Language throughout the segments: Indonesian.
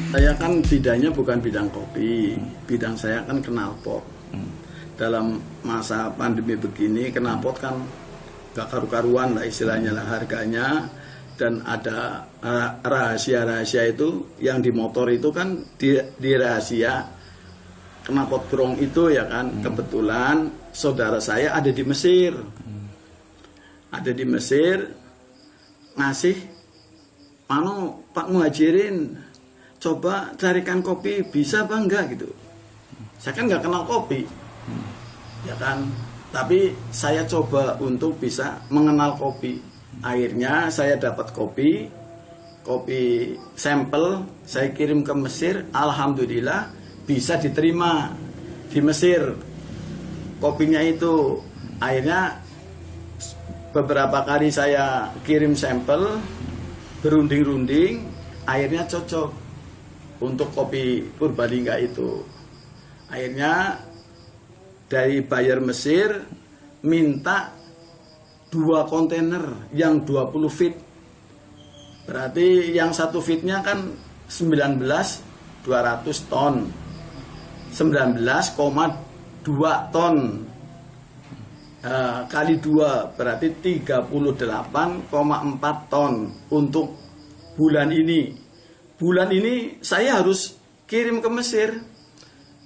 Saya kan bidangnya bukan bidang kopi, bidang saya kan knalpot. Dalam masa pandemi begini, knalpot kan gak karu-karuan lah istilahnya lah harganya, dan ada rahasia-rahasia itu yang di motor itu kan di rahasia knalpot brong itu ya kan. Kebetulan saudara saya ada di Mesir, ngasih Pak Muhajirin, coba carikan kopi, bisa apa enggak gitu. Saya kan nggak kenal kopi, ya kan. Tapi saya coba untuk bisa mengenal kopi. Akhirnya saya dapat kopi sampel, saya kirim ke Mesir. Alhamdulillah bisa diterima di Mesir kopinya itu. Akhirnya beberapa kali saya kirim sampel, berunding-runding, akhirnya cocok untuk kopi Purbalingga itu. Akhirnya dari buyer Mesir minta 2 kontainer yang 20 feet. Berarti yang 1 feetnya kan 19.200 ton. 19,2 ton. Kali 2 berarti 38,4 ton untuk bulan ini. Bulan ini saya harus kirim ke Mesir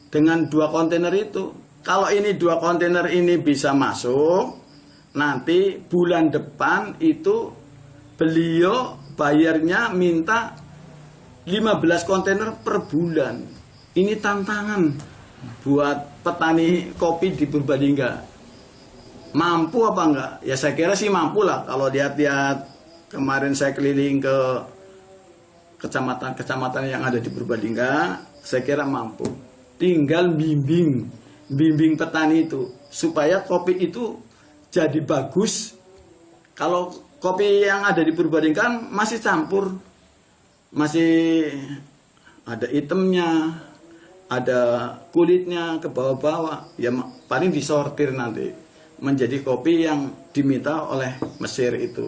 dengan 2 kontainer itu. Kalau ini 2 kontainer ini bisa masuk, nanti bulan depan itu beliau bayarnya minta 15 kontainer per bulan. Ini tantangan buat petani kopi di Purbalingga. Mampu apa enggak? Ya saya kira sih mampu lah. Kalau lihat-lihat kemarin saya keliling ke kecamatan-kecamatan yang ada di Purbalingga, saya kira mampu. Tinggal bimbing petani itu supaya kopi itu jadi bagus. Kalau kopi yang ada di Purbalingga kan masih campur, masih ada hitamnya, ada kulitnya ke bawah-bawah. Ya paling disortir nanti menjadi kopi yang diminta oleh Mesir itu.